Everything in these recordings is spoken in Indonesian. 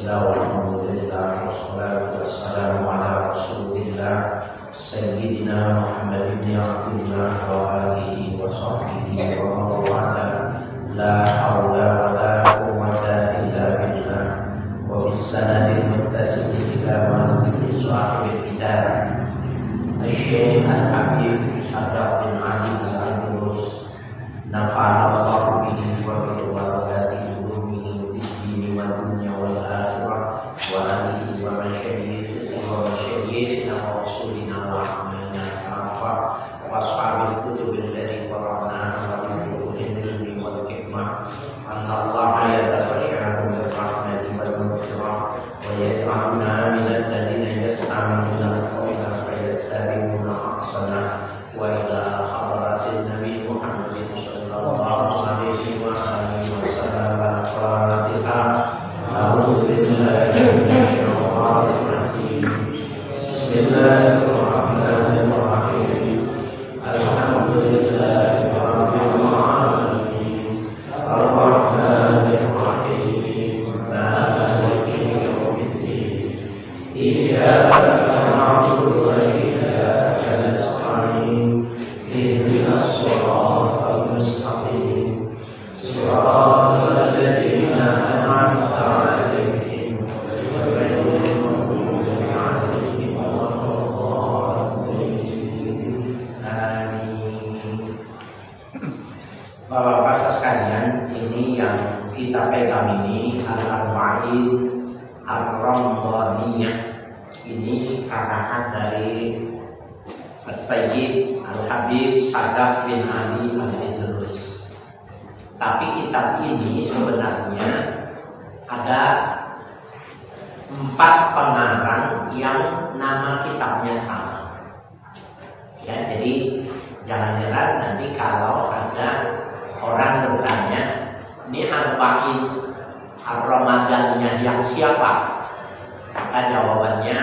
Bismillah, walhamdulillah, wassalatu wassalamu ala rasulillah Sayyidina Muhammad ibn Abdillah wa alihi wa sahbihi wa mawala. La hawla wa la quwwata illa billah. Wa bis sanadil muttasili ila manzili sahibil kitab Asy-Syaikh Al-Habib Sadaq bin Ali Al-Andalus nafa'ana Allahu bihi wa bi barakatihi ulumihi fid dini wad dunya wal akhirah wa alihi wa masyayikhihi wa masyayikhina wa rasulina wa amalina kafa wa ashabil kutubil ladzi qara'naha wa bil ilmi wal hikmah anallahu yatafasha'u bil rahmati wal maghfirah wa yaj'aluna minal ladzina yastami'una al-qawla fayattabi'una ahsanah wa ila hadratin nabi Muhammadin sallallahu alaihi wa alihi wasallam. Al-Fatihah. A'udzu billahi minasyaitonir rajim. Bismillahirrahmanirrahim. Alhamdulillahi rabbil alamin. Ar-Rahmanir Rahim. Maliki yaumiddin. Iyyaka na'budu wa iyyaka nasta'in. Ihdinas siratal mustaqim. Siratal ladzina an'amta 'alaihim ghairil maghdubi 'alaihim waladdallin. Amin. Bapak-bapak sekalian, ini yang kita pegang ini Al-Arba'in Ar-Ramdhaniyah. Ini karangan dari Sayyid Al-Habib Sadaq bin Ali Al-Andalus. Tapi kitab ini sebenarnya ada 4 pengarang yang nama kitabnya sama. Ya, jadi jangan heran nanti kalau ada orang bertanya, ini Arba'in Ar-Ramadhaniyah yang siapa? Maka jawabannya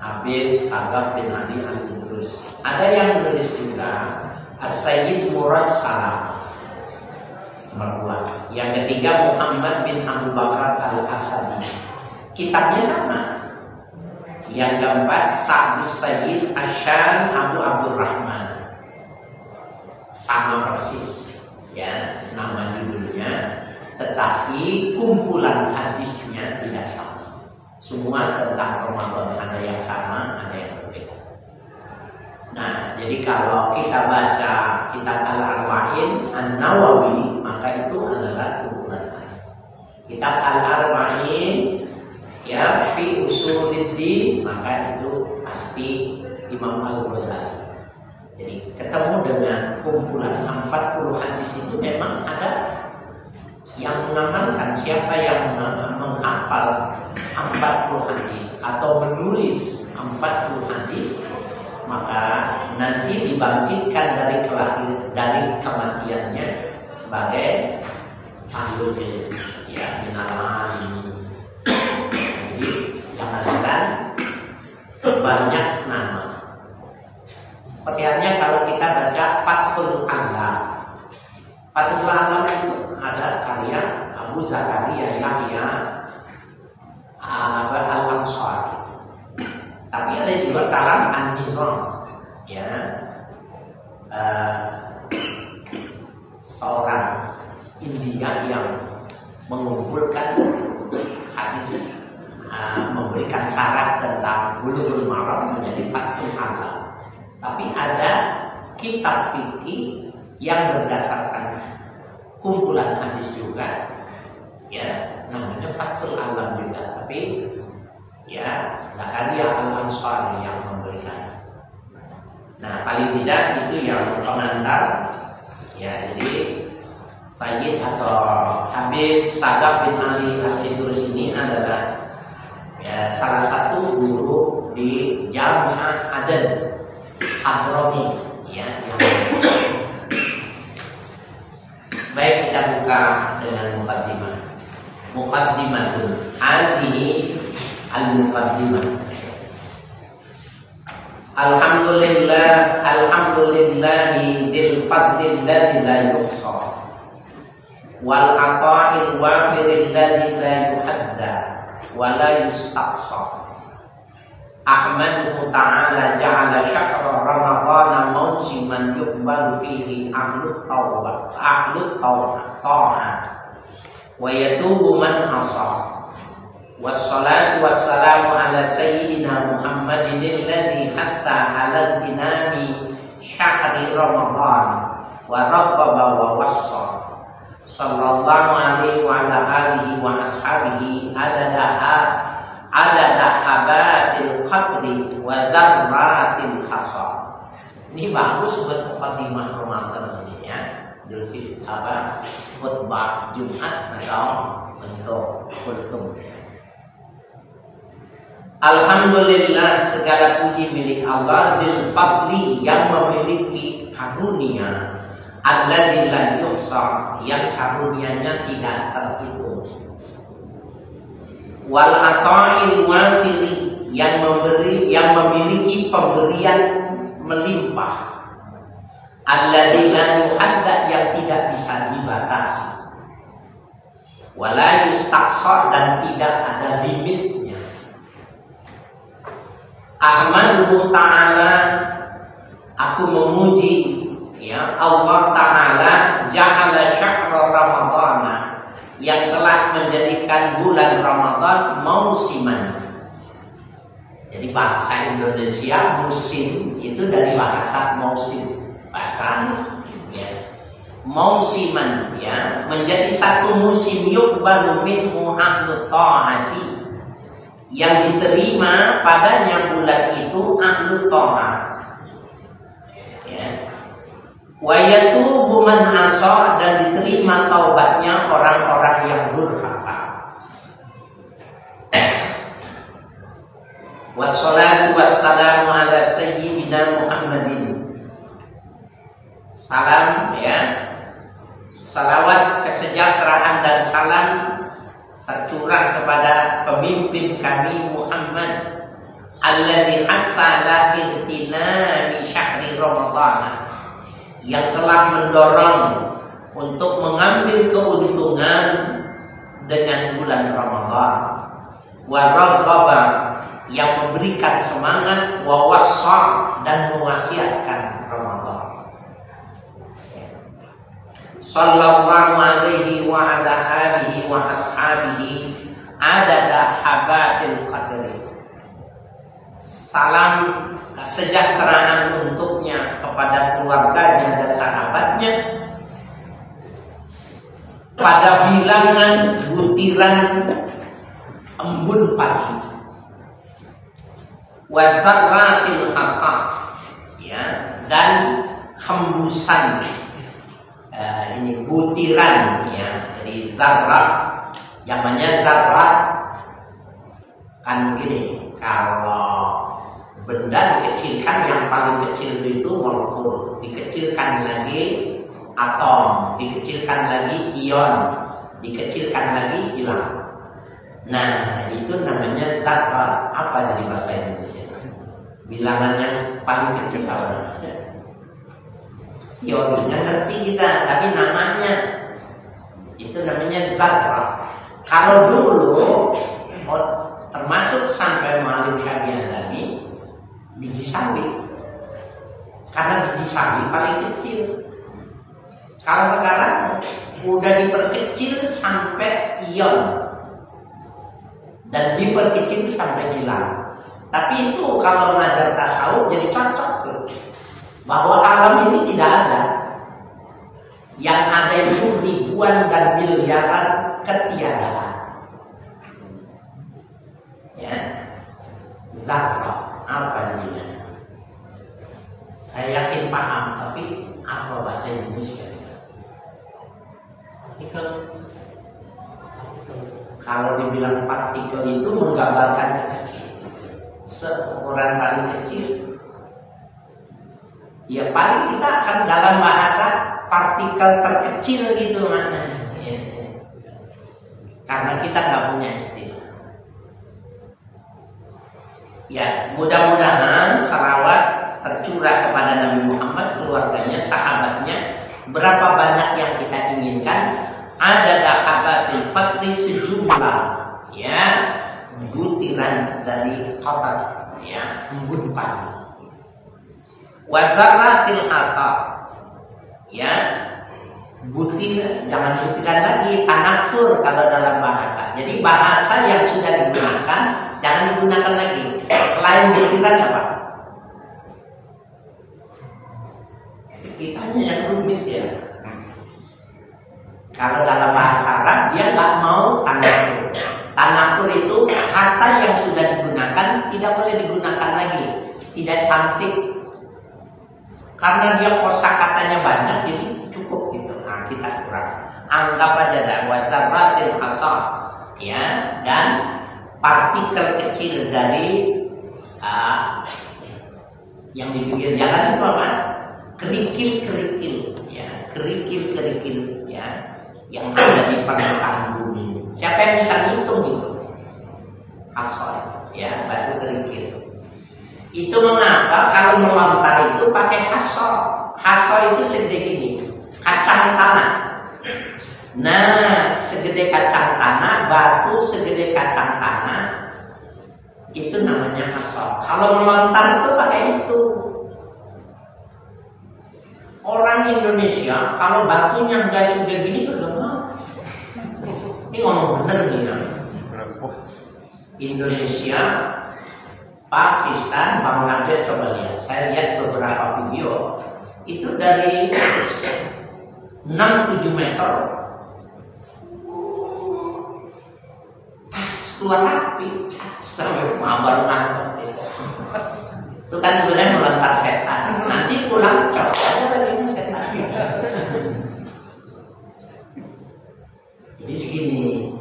Habib Sadaq bin Ali Al-Andalus. Ada yang menulis juga As-Sayyid Murad Salam, nomor 2. Yang ketiga Muhammad bin Abu Bakar Al-Asadi. Kitabnya sama. Yang keempat Sa'dus Sayyid Asyan Abu Abdurrahman. Sama persis, ya, nama judulnya. Tetapi kumpulan hadisnya tidak sama. Semua tentang Ramadan, ada yang sama, ada yang berbeda. Nah, jadi kalau kita baca kitab Al-Arba'in An-Nawawi, maka itu adalah kumpulan hadis. Kitab Al-Arba'in ya fi Usuluddin, maka itu pasti Imam Al-Ghazali. Jadi ketemu dengan kumpulan 40 hadis itu memang ada yang mengamalkan. Siapa yang menghafal 40 hadis atau menulis 40 hadis, maka nanti dibangkitkan dari kematiannya sebagai ahlul ilm, ya, minal alim. Jadi jangan heran banyak nama. Seperti halnya kalau kita baca Fathul Alam. Fathul Alam itu ada karya Abu Zakaria Yahya Al-Ansari. Tapi ada juga kalam An-Nizam, ya, seorang India yang mengumpulkan hadis, memberikan syarat tentang Bulughul Maram menjadi Fathul Alam. Tapi ada kitab fikih yang berdasarkan kumpulan hadis juga, ya, namanya Fathul Alam juga. Tapi ya, Zakaria Al-Ansari yang memberikan. Nah, paling tidak itu yang pengantar. Ya, jadi Sayyid atau Habib Sadaq bin Ali Al-Andalus ini adalah ya salah satu guru di Jami'ah Aden Hadrami, ya, yang baik, kita buka dengan muqaddimah. Muqaddimatun hazihi al-muqaddimah. Alhamdulillahi dzil fadlil ladzi la yuhsa wal ata'il wafiril ladzi la yuhadda wa la yustaqsa. Ahmaduhu ta'ala ja'ala syahra ramadhana mawsiman yuqbalu fihi ahlut ta'ah wa yatubu man asa. Wassalatu wassalamu ala sayyidina Muhammadin alladhi hassa ala dinami syahri ramadhan wa raghaba wa wassa. Sallallahu alaihi wa ala alihi wa ashabihi adada habatil qadri wa dzarratil hasa. Ini bagus buat mukadimah Ramadan ini ya. Khutbah Jumat atau untuk kultum. Alhamdulillah, segala puji milik Allah Zil Fadli yang memiliki karunia, alladzi la yuhsa, yang karunianya tidak terhitung. Wal ata'il wafiri, yang memiliki pemberian melimpah, alladzi la yuhadda, yang tidak bisa dibatasi, wala yustaqsa, dan tidak ada limitnya. Ahmaduhu ta'ala, aku memuji ya Allah Ta'ala, ja'ala syahra ramadhana, yang telah menjadikan bulan Ramadan mausiman. Jadi bahasa Indonesia musim itu dari bahasa mausim, bahasa ya. Mausiman ya, menjadi satu musim yuqbalu minhu ahlu ta'ati, yang diterima padanya bulan itu ahlu ta'ah ya. Wa yatubu man asa, dan diterima taubatnya orang-orang yang durhaka. Wassalatu wassalamu ala sayyidina Muhammadin. Salam ya, salawat, kesejahteraan dan salam tercurah kepada pemimpin kami Muhammad, alladzi hassa ala ihtinami syahri ramadhan, yang telah mendorong untuk mengambil keuntungan dengan bulan Ramadan, wa raghaba, yang memberikan semangat, wa wassa, dan mewasiatkan Ramadan. Sallallahu alaihi wa ala alihi wa ashabihi adada habatil qadri. Salam kesejahteraan untuknya, kepada keluarganya dan sahabatnya, pada bilangan butiran embun pagi, wa dzarratil hasa ya, dan hembusan ini butiran ya. Jadi zarrah, namanya zarrah kan gini, kalau benda dikecilkan, yang paling kecil itu molekul, dikecilkan lagi atom, dikecilkan lagi ion, dikecilkan lagi hilang. Nah, itu namanya zarrah. Apa jadi bahasa Indonesia? Bilangan yang paling kecil apa? Teorinya ngerti kita, tapi namanya itu namanya zarrah. Kalau dulu termasuk sampai Mu'allim Syafi'i tadi, biji sawi, karena biji sawi paling kecil. Kalau sekarang udah diperkecil sampai ion dan diperkecil sampai hilang. Tapi itu kalau ngajar tasawuf jadi cocok tuh, bahwa alam ini tidak ada. Yang ada itu ribuan dan miliaran ketiadaan. Ya, zarrah apa jadinya? Saya yakin paham, tapi apa bahasa Indonesia? Partikel. Kalau dibilang partikel itu menggambarkan kecil, seukuran paling kecil. Ya paling kita akan dalam bahasa partikel terkecil gitu maknanya ya. Karena kita nggak punya istilah. Ya mudah-mudahan salawat tercurah kepada Nabi Muhammad, keluarganya, sahabatnya. Berapa banyak yang kita inginkan, ada dahabatil fadli sejumlah ya butiran dari kotor, ya, embun padi. Wa dzarratil hasa, ya, jangan butiran lagi, tanafur kalau dalam bahasa. Jadi bahasa yang sudah digunakan jangan digunakan lagi. Selain butiran apa? Kitanya yang rumit ya. Kalau dalam bahasa Arab dia nggak mau tanafur. Tanafur itu kata yang sudah digunakan tidak boleh digunakan lagi, tidak cantik. Karena dia kosakatanya banyak, jadi cukup gitu. Nah, kita kurang. Anggap aja dah wadzarratil hasad, ya, dan partikel kecil dari yang di pinggir jalan itu apa? Kerikil-kerikil, ya, kerikil-kerikil, ya, yang ada di permukaan bumi. Siapa yang bisa ngitung itu? Hasad, ya, batu kerikil. Itu mengapa kalau melontar itu pakai hasad. Hasad itu segede gini, kacang tanah. Nah, segede kacang tanah, batu segede kacang tanah, itu namanya hasad. Kalau melontar itu pakai itu. Orang Indonesia kalau batunya nggak sudah gini udah mau. Ini ngomong bener nih, ya. Indonesia, Pakistan, Bangladesh, coba lihat. Saya lihat beberapa video itu dari 6-7 meter keluar api sampai mabar mantap. Itu kan sebenarnya melontar setan. Nanti pulang cos aja lagi setan. Jadi segini,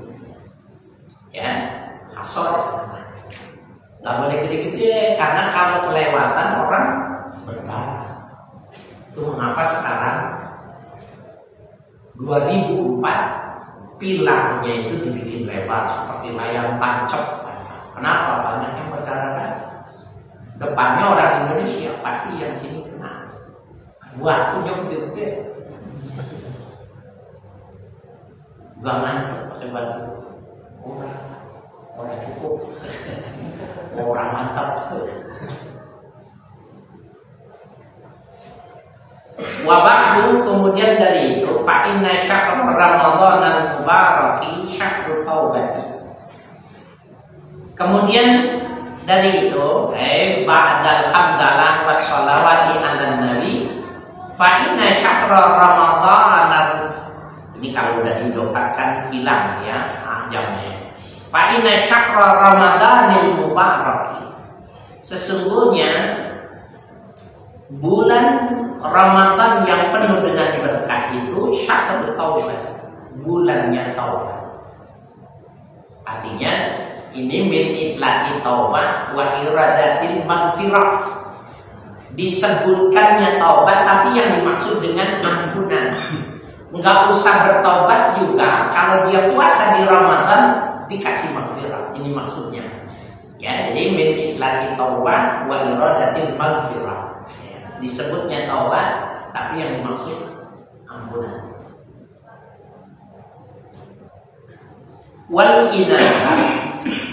ya, hasad. Gak boleh gede-gede karena kalau kelewatan orang berdarah. Itu mengapa sekarang 2004 pilarnya itu dibikin lebar seperti layang tancap. Kenapa? Banyak yang berdarah kan? Depannya orang Indonesia pasti yang sini kena. Batunya gede-gede. Gak mantap pakai batu. Orang cukup. Orang mantap. Wa ba'du, kemudian dari itu fa inna syahr Ramadan al-mubaraki syahrul taubati. Kemudian dari itu ba'dal hamdalah was sholawati ala nabi fa inna syahr Ramadan, ini kalau udah didofatkan hilang ya jamnya. Fa inna syahr Ramadanil mubarak, sesungguhnya bulan Ramadan yang penuh dengan berkah itu syahrul taubat, bulannya taubat. Artinya ini min itlaqi taubat wa iradatil maghfirah, disebutkannya taubat tapi yang dimaksud dengan ampunan. Enggak usah bertobat juga kalau dia puasa di Ramadan dikasih maghfirah. Ini maksudnya. Ya, jadi min itlaqi taubat wa iradatil maghfirah. Disebutnya taubat tapi yang dimaksud ampunan. Wal inabah,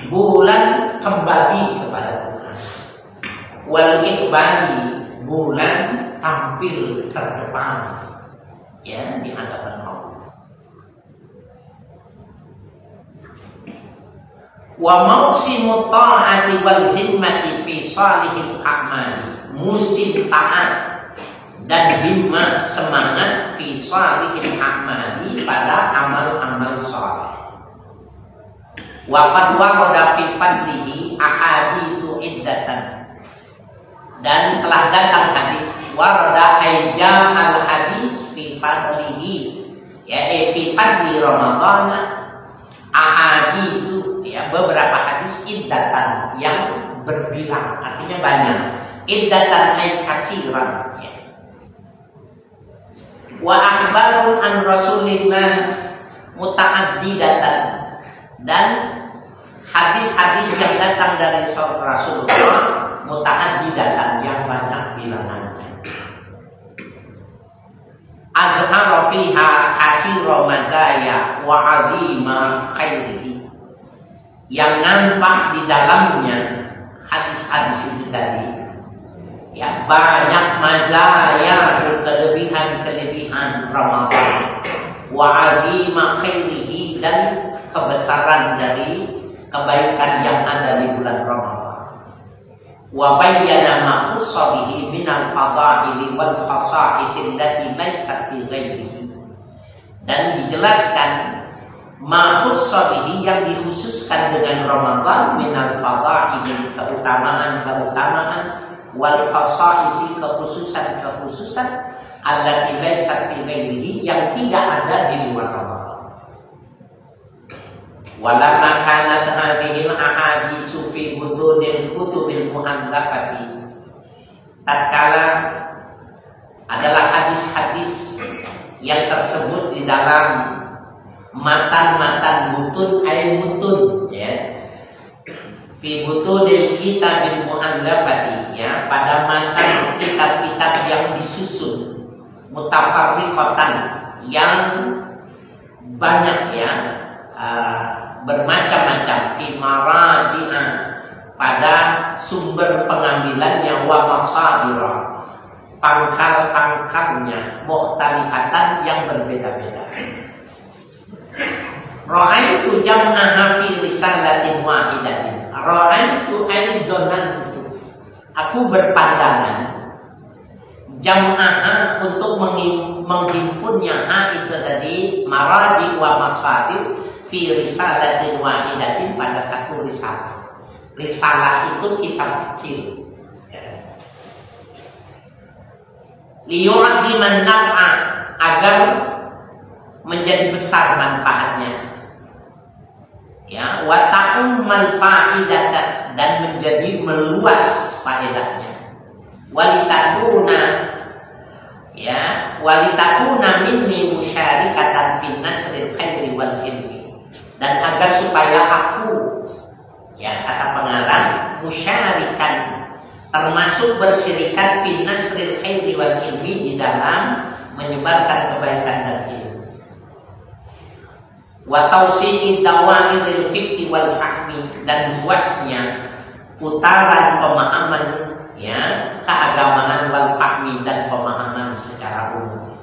bulan kembali kepada Tuhan. Wal iqbali, bulan tampil terdepan, ya, di hadapan Allah. Wa mausimu ta'ati wal himmati fi salihil a'mali, musim taat dan himmah semangat fi salihil a'mali pada amal-amal saleh. Wa qad warada fi fadlihi ahaditsu iddatan, dan telah datang hadis warada ayja al hadis fi fadlihi, ya, fi fadli Ramadan ahaditsu, ya, beberapa hadis iddatan yang berbilang, artinya banyak. Iddatan ay kasiran, ya. Wa akhbarun an Rasulillah muta'addidatan, dan hadis-hadis yang datang dari Rasulullah muta'addidatan, yang banyak bilangannya. Azhara fiha kasira mazaya wa azima khairihi, yang nampak di dalamnya hadis-hadis itu tadi, ya, banyak mazaya, kelebihan Ramadan, wa azima khairihi, dan kebesaran dari kebaikan yang ada di bulan Ramadan. Wa bayyana ma khussa bihi min al-fada'ili wal khasa'is allati laysat fi ghairihi, dan dijelaskan ma khussa bihi, yang dikhususkan dengan Ramadan, min al-fada'ili, keutamaan-keutamaan, wal khasa'is, kekhususan-kekhususan, allati laysat fi ghairihi, yang tidak ada di luar Ramadan. Walamma kanat hadhil ahaditsu fi budunil kutubil mu'allafati, tatkala adalah hadis-hadis yang tersebut di dalam matan-matan butun, mutun, ya, fi butunil kitabil mu'allafati, ya, pada matan kitab-kitab yang disusun, mutafarriqatan, yang banyak, ya, bermacam-macam, fi maraji'a, pada sumber pengambilannya, wa masadira, pangkal-pangkalnya, mukhtalifatan, yang berbeda-beda. Ra'aitu jam'aha fi risalatin wahidatin. Ra'aitu aizonantu, aku berpandangan, jam'aha, untuk menghimpunnya, itu tadi maraji wa masadir, fi risalatin wahidatin, pada satu risalah. Risalah itu kitab kecil, ya. Liyu'aziman naf'a, agar menjadi besar manfaatnya, ya, wa ta'ummal fa'idatan, dan menjadi meluas faedahnya, walitakuna, ya, walitakuna minni musyarikatan fi nasril khairi wal ilmi, dan agar supaya aku, ya, kata pengarang, musyarikan, termasuk bersirikat fi nasril khairi wal ilmi, di dalam menyebarkan kebaikan dan ilmu, wa tausi'i dawairil fiqhi wal fahmi, dan luasnya putaran pemahaman, ya, keagamaan, wal fahmi, dan pemahaman secara umum.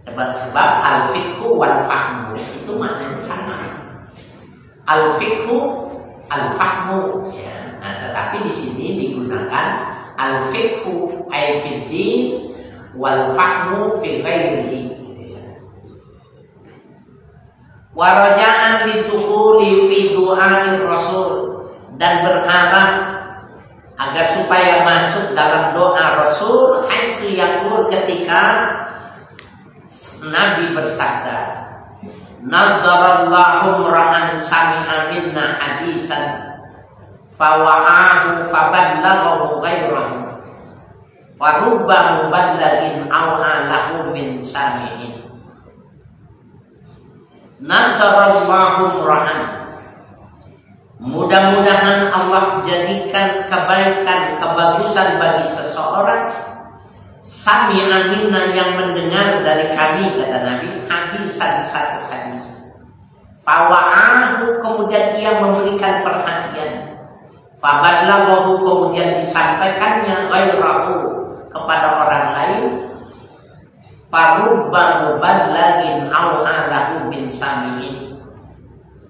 Sebab al-fiqhu wal fahmu itu maknanya sama. Al-fiqhu, al-fahmu, ya. Nah, tetapi di sini digunakan al-fiqhu ay fid din, wal fahmu fi ghairihi. Wa raja'an lidukhuli fi du'a'ir rasul, dan berharap agar supaya masuk dalam doa Rasul, haitsu yaqul, ketika Nabi bersabda, nadarallahu ra'an sami'a minna hadisan fawa'ahu faballaghahu ghairahu farubba muballagin aw'alahu min sami'in. Nadarallahu ra'an, mudah-mudahan Allah jadikan kebaikan, kebagusan bagi seseorang, sami'a minna, yang mendengar dari kami, kata Nabi, hadisan, satu hadis, fawa'ahu, kemudian ia memberikan perhatian, faballaghahu, kemudian disampaikannya, ghairahu, kepada orang lain, farubba muballagin aw'alahu min sami'in,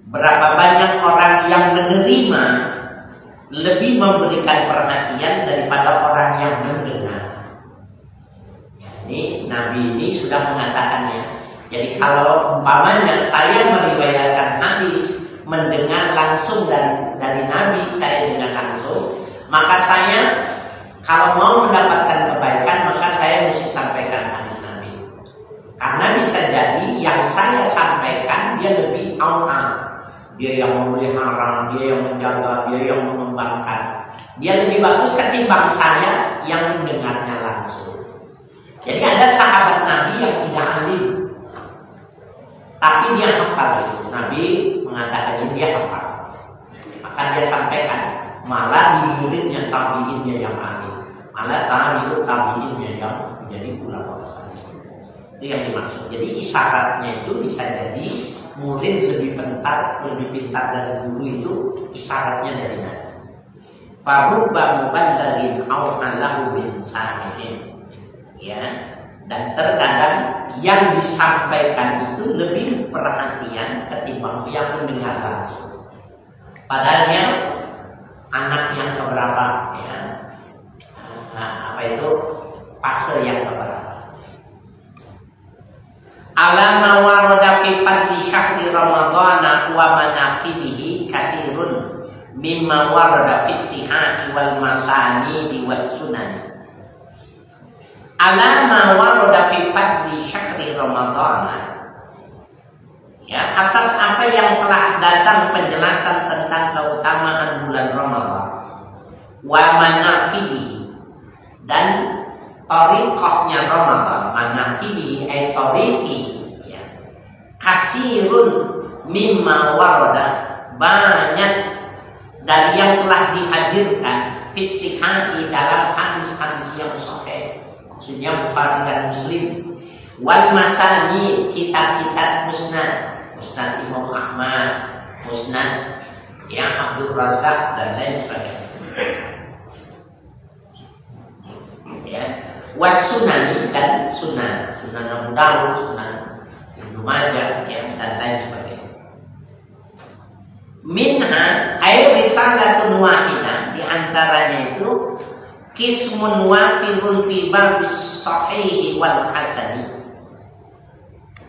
berapa banyak orang yang menerima lebih memberikan perhatian daripada orang yang mendengar. Ini Nabi ini sudah mengatakannya. Jadi kalau umpamanya saya meriwayatkan hadis, mendengar langsung dari Nabi, saya dengar langsung, maka saya kalau mau mendapatkan kebaikan, maka saya mesti sampaikan hadis Nabi. Karena bisa jadi yang saya sampaikan dia lebih awal, dia yang memelihara, dia yang menjaga, dia yang mengembangkan, dia lebih bagus ketimbang saya yang mendengarnya langsung. Jadi ada sahabat Nabi yang tidak alim, tapi dia hafal itu. Nabi mengatakan ini dia hafal, maka dia sampaikan. Malah di muridnya tabi'innya yang alim, malah tabi'innya yang menjadi ulama besar. Itu yang dimaksud. Jadi isyaratnya itu bisa jadi murid lebih pintar dari guru itu isyaratnya dari Nabi. Farubba muballighin aw alahu bin sami'in. Ya, dan terkadang yang disampaikan itu lebih perhatian ketimbang yang mendengar langsung. Padahal yang anak yang keberapa, ya, apa itu fase yang keberapa. Alama warada fi fadli syahri ramadhana wa manaqibihi katsirun mimma warada fi sihah wal masanid was sunan. Alama warada fi fadli syahri ramadhana, ya, atas apa yang telah datang penjelasan tentang keutamaan bulan Ramadan, wa manaqibihi, dan tariqahnya Ramadan, manaqibihi ay tariqi, ya, kasirun mimma warada, banyak dari yang telah dihadirkan fi sihhahi dalam hadis-hadis yang sahih, maksudnya Bukhari dan Muslim, wal masani, kitab-kitab musnad Imam Ahmad, musnad yang Abdul Razak dan lain sebagainya, ya, was sunani, dan sunan Abu Dawud, sunan Ibnu Majah, ya, dan lain sebagainya. Minha ay risalatun wahidah, di antaranya itu kismun wafirun fi babis sahihi wal hasani.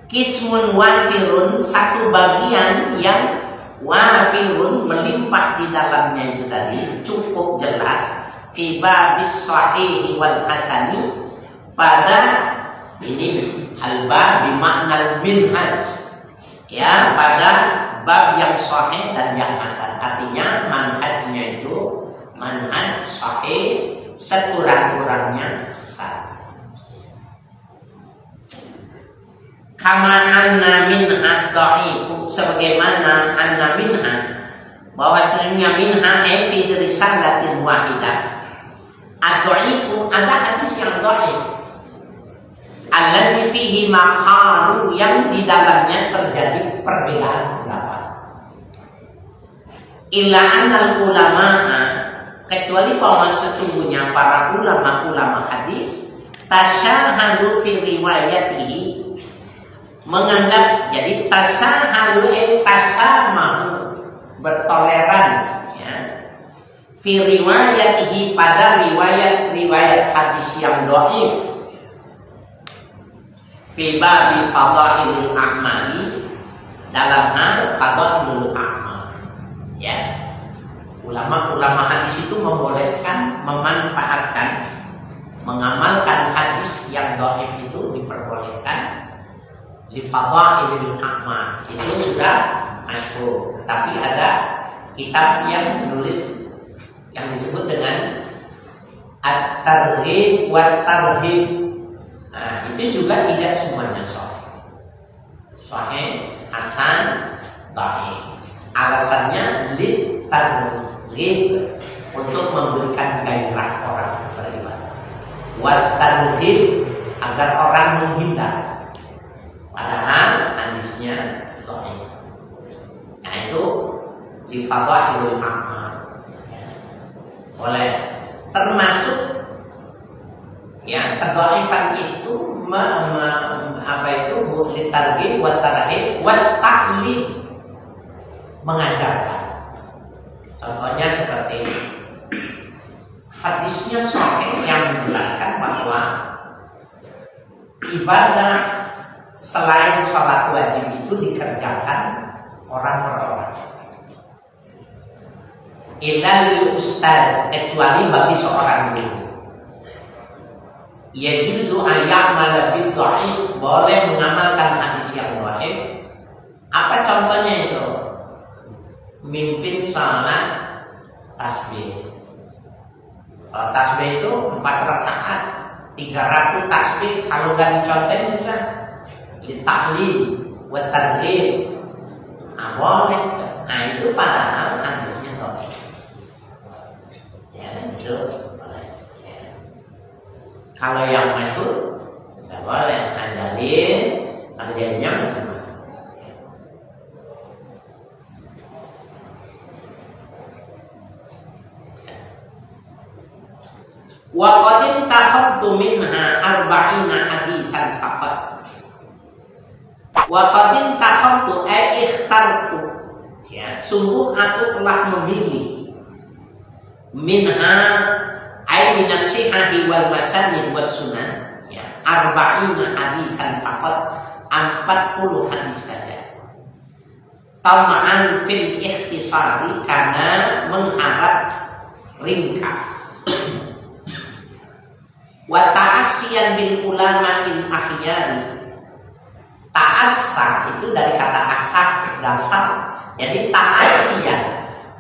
Kismun wafirun, satu bagian yang wafirun, melimpah di dalamnya itu tadi, cukup jelas, fi babis sahihi wal hasani, pada ini halba bimakna minhaj, ya, pada bab yang sahih dan yang hasan. Artinya manhajnya itu manhaj sahih, sekurang-kurangnya hasan. Kama anna minha dha'ifu, sebagaimana anna minha, bahwasanya minha fi risalatin wahidah, ad-dha'ifu, ada hadis yang dhaif, allazi fihi maqalu, yang di dalamnya terjadi perbedaan pendapat. Illa annal ulama'a, kecuali bahwa sesungguhnya para ulama hadis, tasyahadu fi riwayatihi, menganggap, jadi tasahalu tasamahu, bertoleransi, ya, fi riwayatihi, pada riwayat hadis yang dhaif, fi babi fadailil a'mali, dalam hal fadailul a'mal, ya. Ulama hadis itu membolehkan, memanfaatkan, mengamalkan hadis yang dhaif itu diperbolehkan, li fadailil a'mal, itu sudah masyhur. Tetapi ada kitab yang menulis yang disebut dengan at-targhib wa tarhib. Nah, itu juga tidak semuanya sahih. Sahih, hasan, dhaif. Alasannya litarghib, untuk memberikan gairah orang beribadah. Wa tarhib, agar orang menghindar. Padahal hadisnya dhaif. Nah, itu li fadailul a'mal. Oleh termasuk, ya, kedhaifan itu apa itu litarghib wa tarhib wa ta'lim, mengajarkan. Contohnya seperti ini. Hadisnya sahih yang menjelaskan bahwa ibadah selain sholat wajib itu dikerjakan orang per orang. Illa lil ustaz, kecuali bagi seorang guru. Yajuzu ayya'mala bid dhaif, boleh mengamalkan hadis yang dhaif. Apa contohnya itu? Mimpin salat tasbih. Kalau tasbih itu 4 rakaat, 300 tasbih, kalau gak dicontohin susah. Ditaklim, buat targhib, boleh. Nah, itu padahal hadisnya dhaif. Ya, itu boleh. Ya. Kalau yang masyhur nggak boleh, ada dalilnya masing-masing. Wa qad takhadtu minha arba'ina hadisan faqat. Wa qad takhadtu ay ikhtartu, ya, sungguh aku telah memilih minha ay minasyihahi wal masanid was sunan, ya, arba'ina hadisan faqat, 40 hadis saja. Tama'an fil ikhtisari, karena mengharap ringkas. Wa ta'assiyan bil ulama'il akhyari. Ta'assa itu dari kata asas, dasar. Jadi ta'assiyan,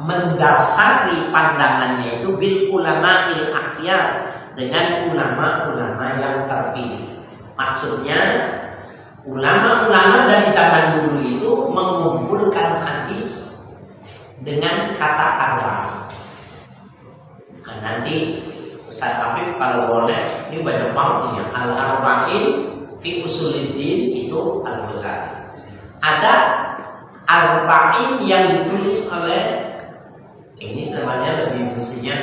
mendasari pandangannya itu bil ulama'il akhyar, dengan ulama-ulama yang terpilih. Maksudnya ulama-ulama dari zaman dulu itu mengumpulkan hadis dengan kata arba'in. Nah, nanti Ustaz Afif kalau boleh, ini banyak banget ya, al-arba'in fi usuluddin itu Al-Ghazali. Ada arba'in yang ditulis oleh, ini sebenarnya lebih mestinya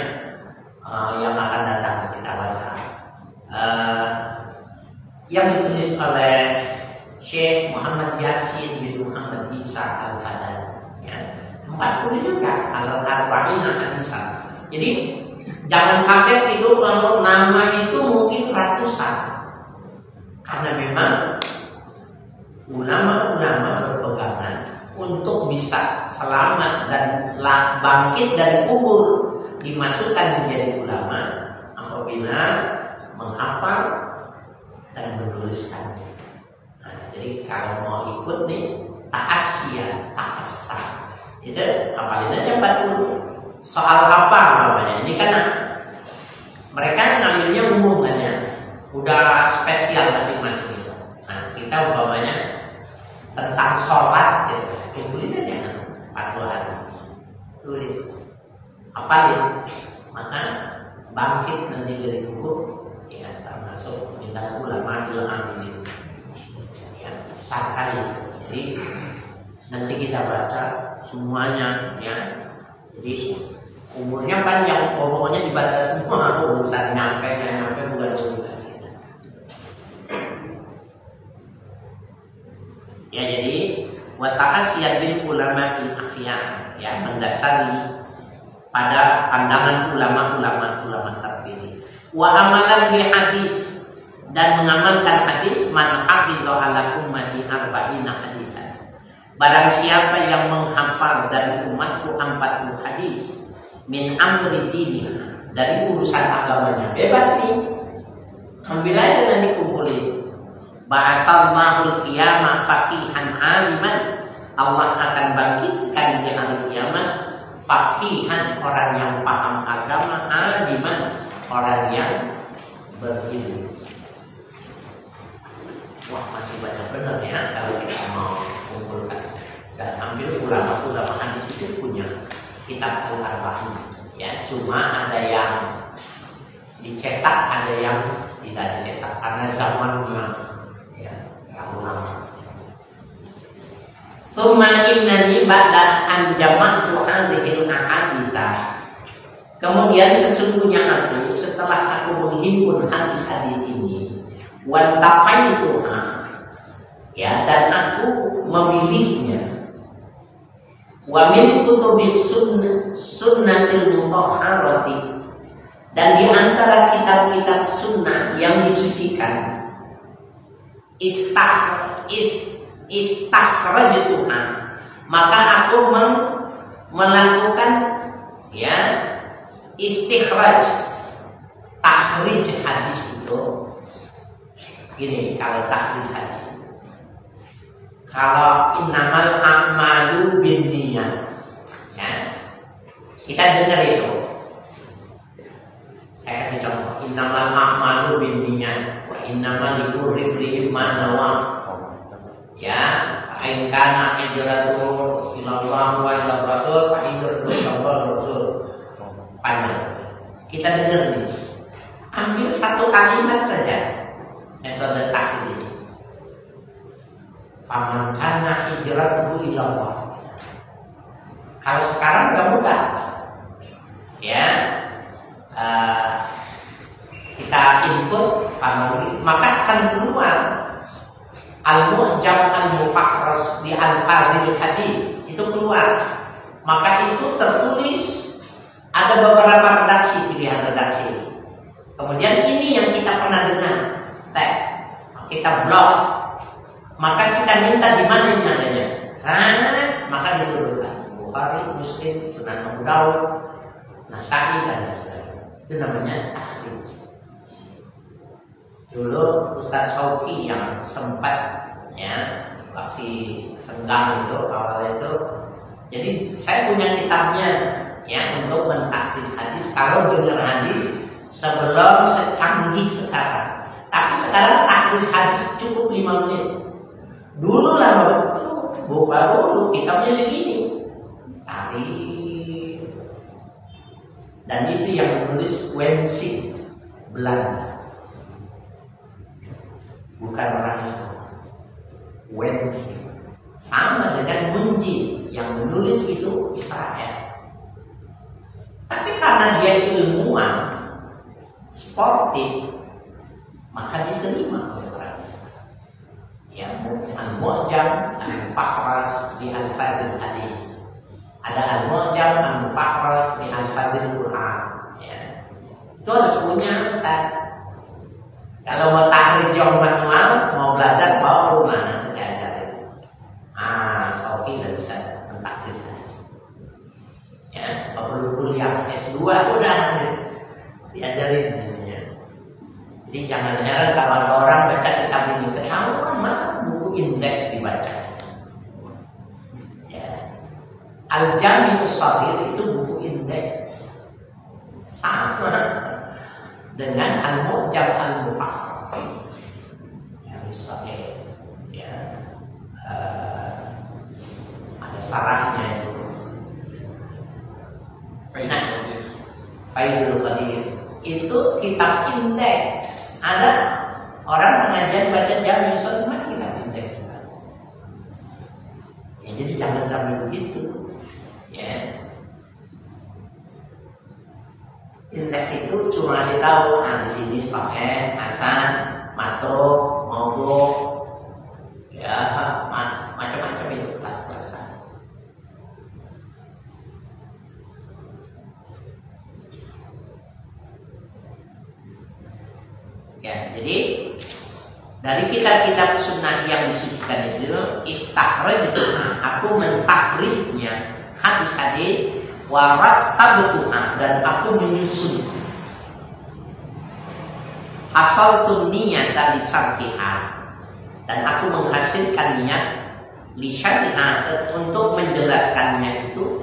yang akan datang kita baca, yang ditulis oleh Syekh Muhammad Yasin bin Muhammad Isa Al-Qadani, ya, 40 juga al-arba'in hadisan. Jadi jangan kaget itu kalau nama itu mungkin ratusan, karena memang ulama-ulama berpegangan untuk bisa selamat dan bangkit dari kubur, dimasukkan menjadi ulama apabila menghafal dan menuliskan. Nah, jadi kalau mau ikut nih ta'assiyah, ta'assa, itu hafalin aja 40. Soal apa namanya? Ini kan mereka ngambilnya umum kan ya, udah spesial masing-masing itu. Nah, kita umpamanya tentang sholat gitu, tulis aja 40 hari, tulis, hafalin, maka bangkit nanti dari kubur, ya, termasuk minta ulama ilhamil, ya, besar kali. Jadi nanti kita baca semuanya, ya. Jadi umurnya panjang, pokoknya dibaca semua, urusan nyampe bukan urusan kita. Ya, jadi wa ta'assiyat bil ulama'il akhyar, ya, mendasari pada pandangan ulama terpilih. Wa amalan bi hadis, dan mengamalkan hadis, man hafizha ala ummati arba'ina hadisan. Barang siapa yang menghafal dari umatku 40 hadis, min amri dini, dari urusan agamanya, bebas nih, ambil aja nanti kumpulin. Ba'atsallahu qiyamah faqihan aliman, Allah akan bangkitkan di hari kiamat faqihan, orang yang paham agama, aliman, orang yang berilmu. Wah, masih banyak benar ya kalau kita mau kumpulkan dan ambil ulama-ulama hadis itu punya kitab Al-Arba'in, ya, cuma ada yang dicetak, ada yang tidak dicetak karena zamannya, ya, yang lama. Tsumma innani ba'da an jama'tu hazihil ahaditsa, kemudian sesungguhnya aku, setelah aku menghimpun hadis-hadis ini, wa taqaituha, ya, dan aku memilihnya, wa min kutubis sunnatil mutahharati, dan di antara kitab-kitab sunnah yang disucikan, istakhrajtuha, maka aku melakukan, ya, istikhraj, takhrij hadis itu. Gini, kalau takhrij hadis, kalau innamal a'malu binniyat, ya, kita dengar itu. Saya kasih contoh, innamal a'malu binniyat wa innamal likulli imrin ma nawa. Ya, in kana hijratuhu ila Allah wa ila Rasul, fa hijratuhu ila Allah wa Rasul. Panjang. Kita dengar nih. Ambil satu kalimat saja metode takhrij ini. Faman kana hijratuhu ila Allah. Kalau sekarang udah mudah, ya, maka akan keluar al-mu'jam al-mufakhras di al-fadhil hadis, itu keluar. Maka itu tertulis ada beberapa redaksi, pilihan redaksi. Kemudian ini yang kita pernah dengar, teks, kita blok, maka kita minta di mana ini adanya, maka diturunkan Bukhari, Muslim, Sunan Abu Daud, Nasai dan lain-lain. Itu namanya takhrij. Dulu Ustaz Sauki yang sempat masih senggang itu awal itu, jadi saya punya kitabnya untuk mentakhrij hadis. Kalau dengar hadis sebelum secanggih sekarang, tapi sekarang takhrij hadis cukup 5 menit. Dulu lama betul, buka dulu kitabnya segini, dan itu yang menulis Wensing, Belanda, bukan orang Islam. Wensing sama dengan Munjin yang menulis itu Israel. Tapi karena dia ilmuwan, sportif, maka diterima oleh orang Islam. Yang al-mu'jam al-mufakhras di al-fadhil hadis. Ada al-mu'jam al-mufakhras di al-fadhil Quran. Itu harus punya Ustaz. Kalau mau takhrij yang manual, mau belajar bawa rumah nanti saya ajarin. Sauki nggak bisa mentakhrij hadis. Perlu kuliah S2 udah diajarin. Jadi jangan heran kalau ada orang baca kitab ini ketahuan, masa buku indeks dibaca. Al-Jami'us Shaghir itu buku indeks, sama dengan Al-Mu'jam Al-Mufakhras yang Shaghir. Ada sarahnya itu. Faidul Qadir itu kitab indeks. Ada orang pengajian baca Jami'us Shaghir masih kitab indeks. Jadi jangan sampai begitu. Indeks itu cuma kasih tahu di sini sahih, hasan, matruk, maudhu, macam-macam itu kelas-kelas. Jadi dari kitab-kitab sunnah yang disucikan itu istakhrajtuha, aku mentakhrijnya hadis-hadis, wa rattabtuha, dan aku menyusun. Hasaltu niyata li syarhiha, dan aku menghasilkan niat li syarhiha, untuk menjelaskannya itu.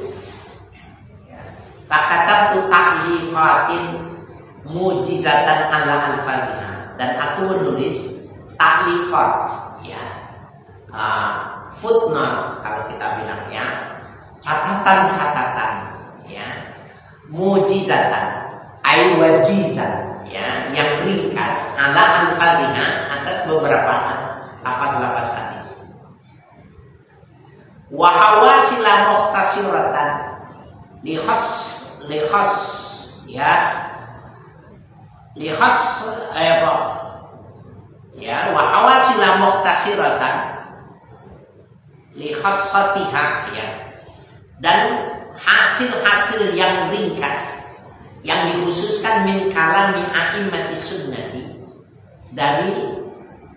Fakatabtu ta'liqatin mujizatan ala al-Fatihah, dan aku menulis ta'liqat, footnote kalau kita bilang, catatan-catatan, mujizatan, ay wajizan, yang ringkas, ala al-Fatihah, atas beberapa lafaz-lafaz hadis. Wa hawasila mukhtasiratan li wa hawasila mukhtasiratan li khassatiha, dan hasil-hasil yang ringkas yang dikhususkan min kalami a'immati sunnati, dari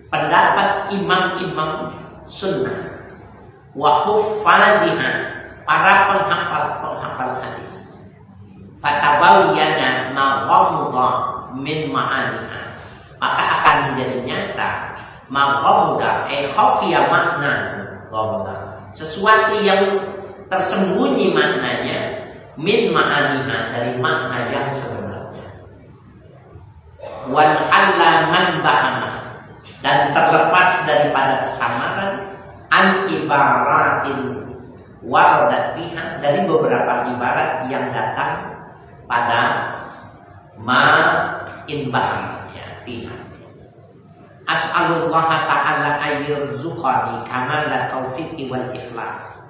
pendapat imam-imam sunnah, wa huffaziha, para penghafal hadis. Fatabawiyana ma ghamudha min ma'aniha, maka akan menjadi nyata ma ghamudha khafiya makna ghamudha, sesuatu yang tersembunyi maknanya, min ma'aniha, dari makna yang sebenarnya. Wan halla man bahama, dan terlepas daripada kesamaran, an ibaratin waradat fiha, dari beberapa ibarat yang datang pada ma in bahama fiha. As'alullah ta'ala ayyurzuqani kamala taufiqi wal ikhlas.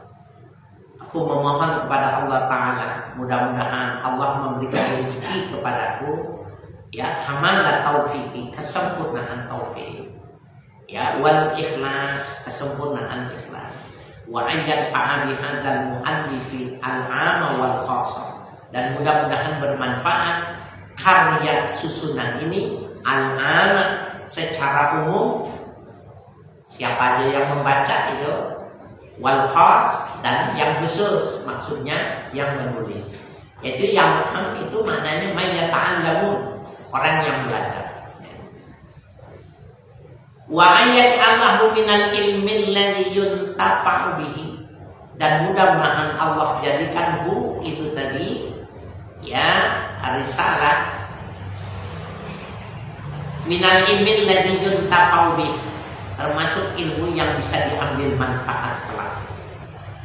Aku memohon kepada Allah Ta'ala, mudah-mudahan Allah memberikan rezeki kepadaku ya, kamalat taufiqi, kesempurnaan taufik, ya, wal ikhlas, kesempurnaan ikhlas, wa ayyan fa'abi hadzal mu'allifi al-'ama wal khassa, dan mudah-mudahan bermanfaat karya susunan ini al-'ama secara umum, siapa aja yang membaca itu, wal khass, dan yang khusus, maksudnya yang menulis. Yaitu yang am itu maknanya may yata'allamun, orang yang belajar. Wa ayat Allahu minal ilmi alladhi yuntafa'u bihi, dan mudah-mudahan Allah jadikan itu tadi, ya, risalah minal ilmi alladhi yuntafa'u bihi, termasuk ilmu yang bisa diambil manfaat kelak.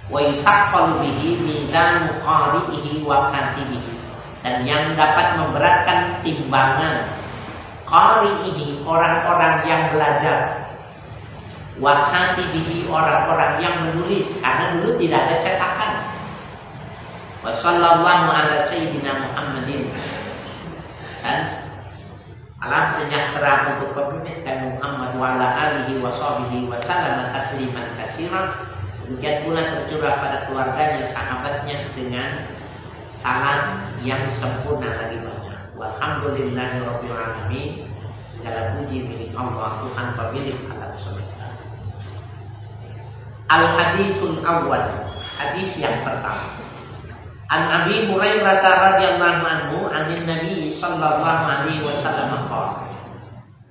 Wa yusaqqalu bihi mizanu qari'ihi wa katibihi, dan yang dapat memberatkan timbangan qari'ihi, orang-orang yang belajar, wa katibihi, orang-orang yang menulis, karena dulu tidak ada cetakan. Wa sallallahu ala sayyidina Muhammadin, dan alam sejahtera untuk pemimpin kami Muhammad wa ala alihi wa sahbihi wa sallama tasliman katsiran. Demikian pula tercurah pada keluarganya, sahabatnya, dengan salam yang sempurna lagi banyak. Walhamdulillahirabbil alamin. Segala puji milik Allah, Tuhan pemilik alam semesta. Al-haditsul awwal, hadis yang pertama. An Abi Hurairah radhiyallahu anhu anin Nabi sallallahu alaihi wasallam qala.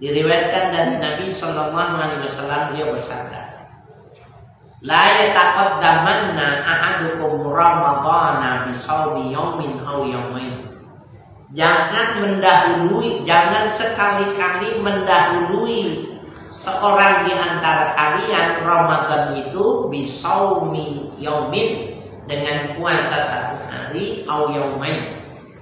Diriwayatkan dari Nabi sallallahu alaihi wasallam, beliau bersabda, la yataqaddamanna ahadukum ramadhana bisawmi yaumin aw yaumain. Jangan sekali-kali mendahului seorang di antara kalian Ramadan itu bisawmi yaumin, dengan puasa satu hari, aw yaumain,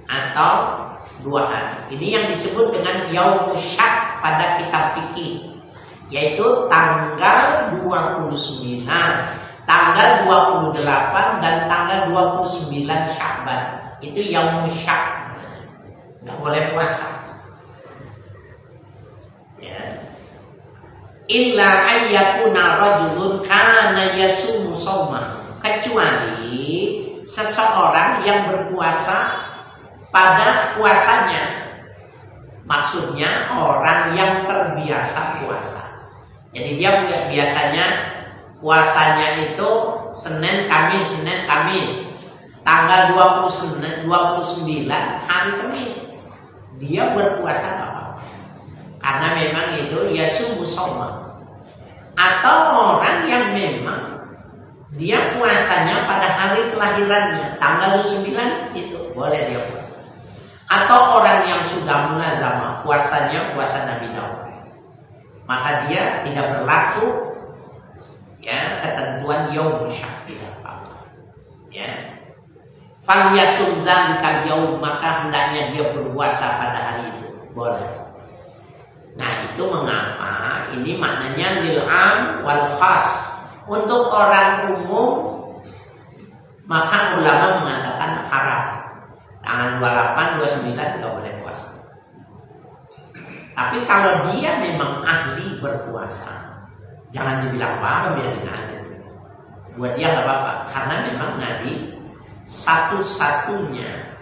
atau 2 hari. Ini yang disebut dengan yaumus syak pada kitab fikih, yaitu tanggal 29, tanggal 28, dan tanggal 29 Sya'ban. Itu yaumus syak, nggak boleh puasa, ya. Illa ayyakuna rajulun kana yasumu shauma, kecuali seseorang yang berpuasa pada puasanya. Maksudnya orang yang terbiasa puasa. Jadi dia biasanya puasanya itu Senin Kamis, tanggal 29 hari Kamis dia berpuasa apa? Karena memang itu yasumu shauma. Atau orang yang memang dia puasanya pada hari kelahirannya, tanggal 9 itu boleh dia puasa. Atau orang yang sudah munazamah, puasanya puasa Nabi Daud, maka dia tidak berlaku, ya, ketentuan yaum syak, tidak apa-apa, ya. Fal yasum zalikal yaum, maka hendaknya dia berpuasa pada hari itu, boleh. Nah, itu mengapa ini maknanya lil am wal khas. Untuk orang umum, maka ulama mengatakan haram. Tanggal 28, 29 tidak boleh puasa. Tapi kalau dia memang ahli berpuasa, jangan dibilang apa-apa, biarin aja. Buat dia nggak apa-apa, karena memang Nabi satu-satunya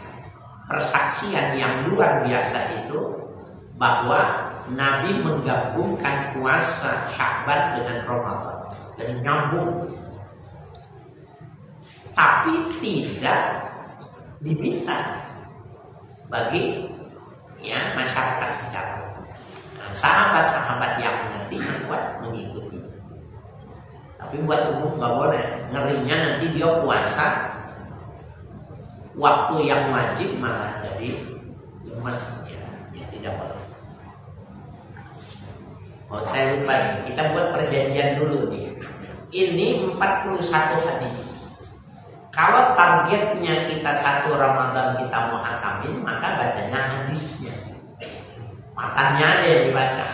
persaksian yang luar biasa itu bahwa Nabi menggabungkan puasa Sya'ban dengan Ramadan, dan nyambung, tapi tidak diminta bagi, ya, masyarakat secara umum. Nah, sahabat-sahabat yang mengerti buat mengikuti, tapi buat umum nggak boleh. Ngerinya nanti dia puasa waktu yang wajib malah jadi lemes, ya tidak boleh. Oh, saya lupa nih, kita buat perjanjian dulu nih. Ini 41 hadis. Kalau targetnya kita 1 Ramadan kita mau hatamin, maka bacanya hadisnya, matannya ada yang dibaca.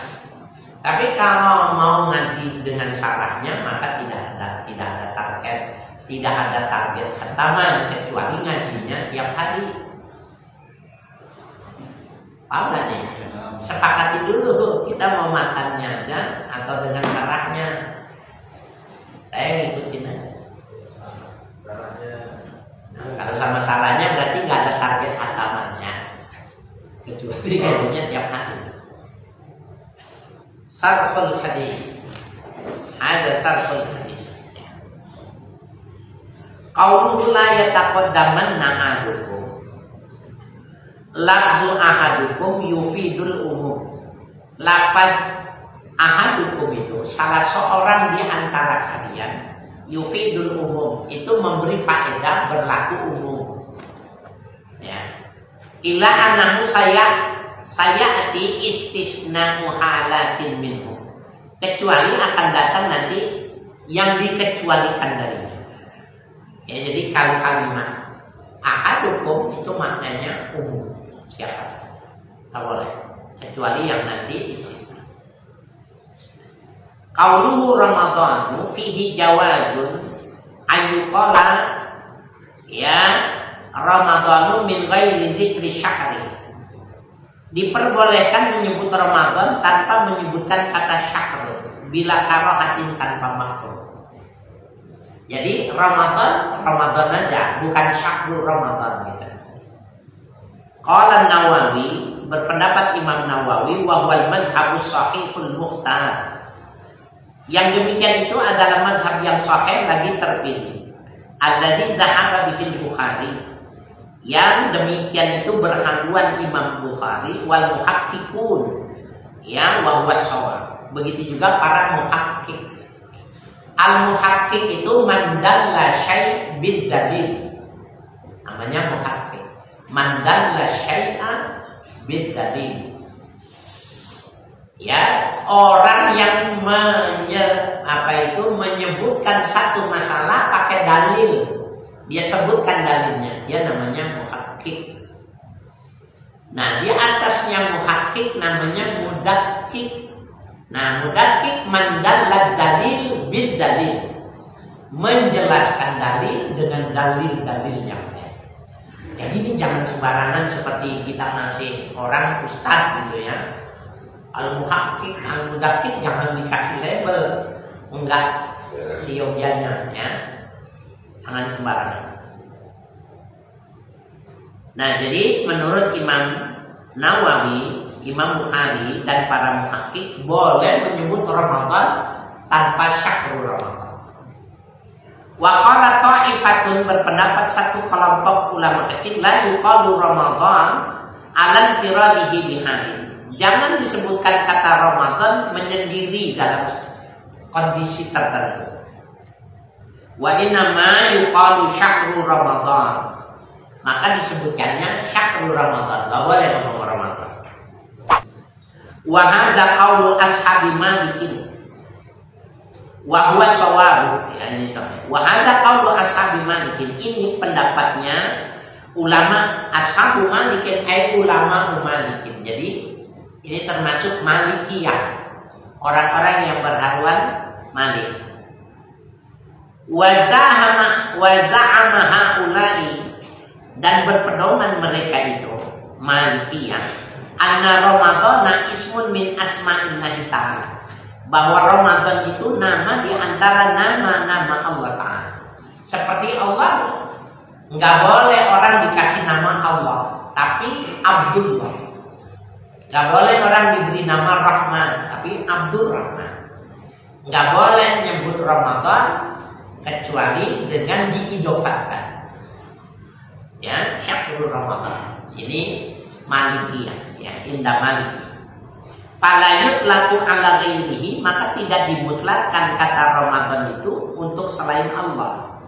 Tapi kalau mau ngaji dengan syarahnya, maka tidak ada target hataman, kecuali ngajinya tiap hari. Apa nih? Sepakati dulu kita mau makannya aja atau dengan caranya. Saya ngikutin aja. Nah, kalau sama salahnya berarti nggak ada target atamanya, kecuali gajinya tiap hari. Sarhul hadis, ada sarhul hadis. Qauluhu la yataqaddamanna ahadukum. Lafzu ahadukum yufidul umum. Lafaz ahadukum itu salah seorang di antara kalian, yufidul umum itu memberi faedah berlaku umum. Ya. Ila anahu sayati istisna muhalatin minhu. Kecuali akan datang nanti yang dikecualikan darinya. Ya, jadi kalau kalimat ahadukum itu maknanya umum, siapa saja, tak boleh, kecuali yang nanti istisna. Qauluhu Ramadhanu fihi jawazun ayyuqala ya Ramadhanu min ghairi dzikri syahri. Diperbolehkan menyebut Ramadan tanpa menyebutkan kata syahr, bila karahatin tanpa makruh. Jadi Ramadan aja, bukan syahrul Ramadan gitu. Qala Nawawi, berpendapat Imam Nawawi, wa huwal mazhabus shahihul mukhtar. Yang demikian itu adalah mazhab yang sahih lagi terpilih. Alladzi dhahaba bihil Bukhari. Yang demikian itu berhaluan Imam Bukhari wal muhaqqiqun. Ya, wa huwa shawab. Begitu juga para muhaqqiq. Al-muhaqqiq itu man dalla syai' bid dalil. Namanya muhaqqiq. Man dalla syai'a bid dalil. Ya, orang yang menyebutkan satu masalah pakai dalil. Dia sebutkan dalilnya, dia namanya muhaqqiq. Nah, di atasnya muhaqqiq namanya mudaqqik. Nah, mudaqqik man dalla dalil bid dalil. Menjelaskan dalil dengan dalil-dalilnya. Jadi ini jangan sembarangan seperti kita masih orang ustaz gitu ya. Al-muhaqqiq, al-mudaqqik jangan dikasih label. Enggak siogianya ya. Jangan sembarangan. Nah, jadi menurut Imam Nawawi, Imam Bukhari dan para muhaqqiq boleh menyebut Ramadan tanpa syahrul Ramadan. Wa qala ta'ifatun, berpendapat satu kelompok ulama kecil, la yuqalu Ramadan ala firadihi bihalin. Jangan disebutkan kata Ramadan menyendiri dalam kondisi tertentu. Wa innama yuqalu syahrul Ramadan. Maka disebutkannya syahrul Ramadan. Enggak boleh ngomong Ramadan. Wa hadza qaulu ashabi Malikin. Wa huwa shawab. Ya, ini sama. Wa hadza qaulu ashabi Malikin. Ini pendapatnya ulama ashabu Malikin, ulama Malikin. Jadi ini termasuk Malikiyah, orang-orang yang berhaluan Malik. Wa za'ama haula'i, dan berpedoman mereka itu Malikiyah, anna Ramadhana ismun min asma'illahi ta'ala, bahwa Ramadan itu nama di antara nama-nama Allah Ta'ala. Seperti Allah, nggak boleh orang dikasih nama Allah, tapi Abdullah. Nggak boleh orang diberi nama Rahman, tapi Abdur Rahman. Nggak boleh nyebut Ramadan kecuali dengan diidofatkan. Ya, syahrul Ramadan. Ini Malikiyah, ya, indah Maliki. Fala yutlaqu ala ghairihi, maka tidak dimutlakkan kata Ramadan itu untuk selain Allah.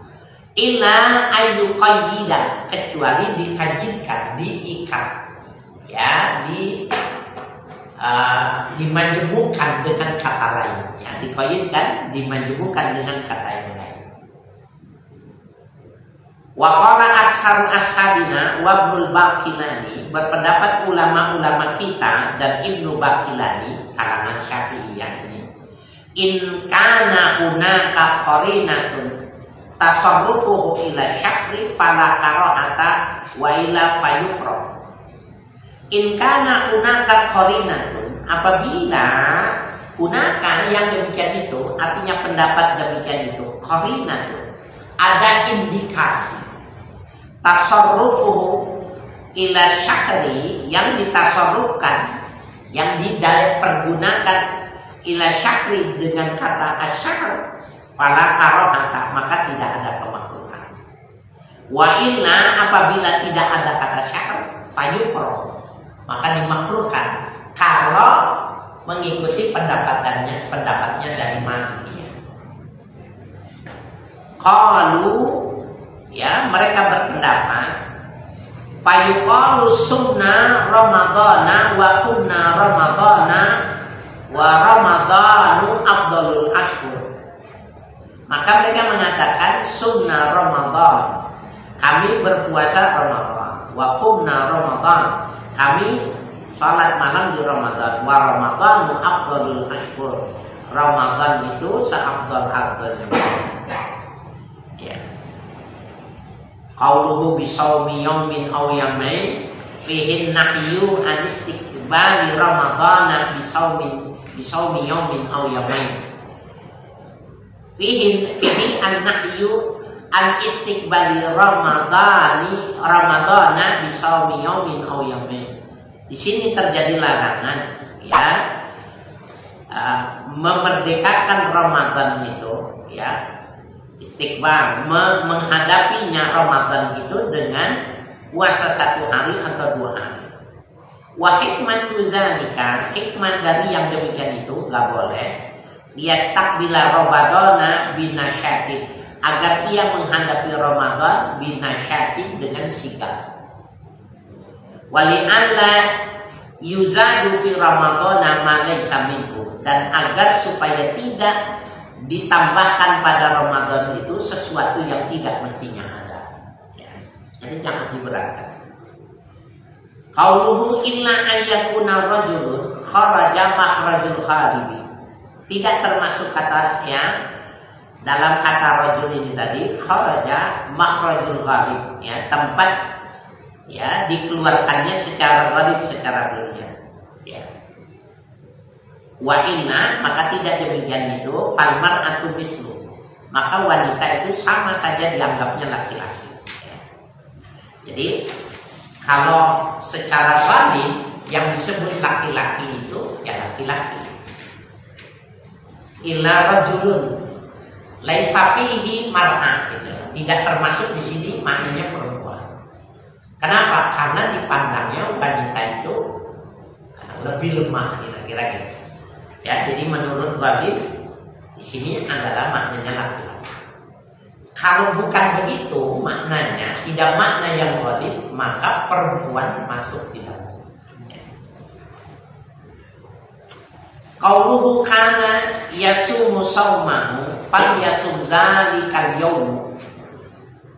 Illa ayyuqayyida, kecuali dikaitkan, diikat. Ya, dimajemukkan dengan kata lain. Ya, dikaitkan, dimajemukkan dengan kata yang lain. Wa qala aksar ashabina wa Ibnu Baqilani, berpendapat ulama-ulama kita dan Ibnu Baqilani kalangan Syafi'iyah ini, in kana hunaka qarinatun tasarrufuhu ila syahri fala karahata wa ila fayuqra. In kana hunaka qarinatun, apabila hunaka yang demikian itu, artinya pendapat demikian itu, qarinatun, ada indikasi tasarrufuhu ila syahri, yang ditasarrufkan, yang pergunakan ila syahri dengan kata asyahr, fala karahata, maka tidak ada kemakruhan. Wa inna, apabila tidak ada kata syahr, fayukrah, maka dimakruhkan kalau mengikuti pendapatnya dari Malikiyah. Qalu, ya, mereka berpendapat fayuqalu sunna ramadhana wa kunna ramadhana wa ramadhanu afdalul ashhur. Maka mereka mengatakan sunnah Ramadan, kami berpuasa Ramadan, wa kunna ramadhan, kami salat malam di Ramadan, wa ramadhanu afdalul ashhur, Ramadan itu seafdal-afdalnya. Ya. Qauluhu bisawmi yawmin aw yawmain fihi nahyu an istiqbali ramadhana bisawmi yawmin aw yawmain. Fihi an nahyu an istiqbali ramadhana bisawmi yawmin aw yawmain. Di sini terjadi larangan, ya, memerdekakan Ramadan itu, ya, istiqbal, menghadapinya Ramadan itu dengan puasa 1 hari atau 2 hari. Wa hikmatu dzalika, hikmah dari yang demikian itu enggak boleh liyastaqbila Ramadana binasyatin, agar ia menghadapi Ramadan binasyatin dengan sigap. Wali alla yuzadu fi Ramadana ma laysa minhu, dan agar supaya tidak ditambahkan pada Ramadan itu sesuatu yang tidak mestinya ada. Ya. Jadi jangan diberatkan. Qauluhu illa ayyakuna rajulun kharaja makhrajul kharibi, tidak termasuk kata yang dalam kata rajul ini tadi, kharaja makhrajul gharib, ya, tempat, ya, dikeluarkannya secara gharib, secara dunia, ya. Wa inna, maka tidak demikian itu, falmar atu mislu, maka wanita itu sama saja dianggapnya laki-laki, ya. Jadi kalau secara gharib yang disebut laki-laki itu ya laki-laki. Illa rajulun laisa fihi mar'ah, gitu. Tidak termasuk di sini maknanya perempuan. Kenapa? Karena dipandangnya wanita itu lebih lemah, kira-kira gitu. Ya, jadi menurut ghalib di sini adalah maknanya laki-laki. Kalau bukan begitu maknanya, tidak makna yang ghalib, maka perempuan masuk di dalam. Qauluhu kana yasumu saumahu falyasum zalikal yaum.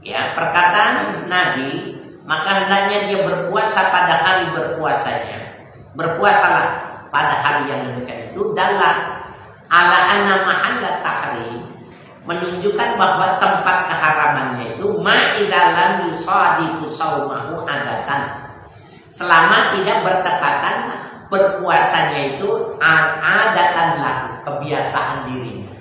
Ya, perkataan Nabi, maka hendaknya dia berpuasa pada hari berpuasanya. Berpuasalah pada hari yang demikian itu, dalam ala anna mahalla tahrim, menunjukkan bahwa tempat keharamannya itu ma'idalam yusadifu saumahu adatan, selama tidak bertepatan berpuasanya itu adatan lah, kebiasaan dirinya.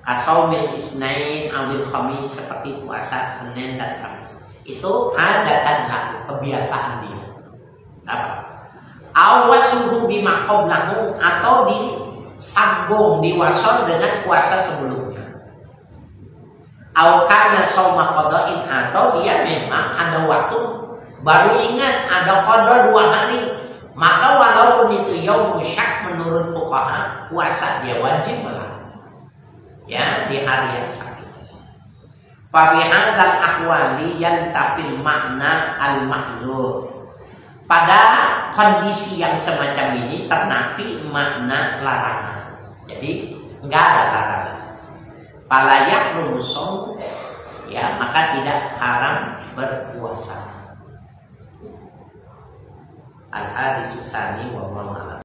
Asaumil isnain awil khamis, seperti puasa Senin dan Kamis, itu adatan lah, kebiasaan dia. Apa? Awasuhu bima qablahu, atau disambung, diwasol dengan puasa sebelumnya. Aw kana shauma qada'in, atau dia memang ada waktu baru ingat ada qada 2 hari, maka walaupun itu yaum syak menurut fuqaha, puasa dia wajib malah, ya, di hari yang sakit. Fa fi hadzal ahwali yantafil makna al mahzur, pada kondisi yang semacam ini ternafi makna larangan. Jadi enggak ada larangan. Fala yahrumu shaum, ya, maka tidak haram berpuasa. Al-hadis tsani wallahu a'lam.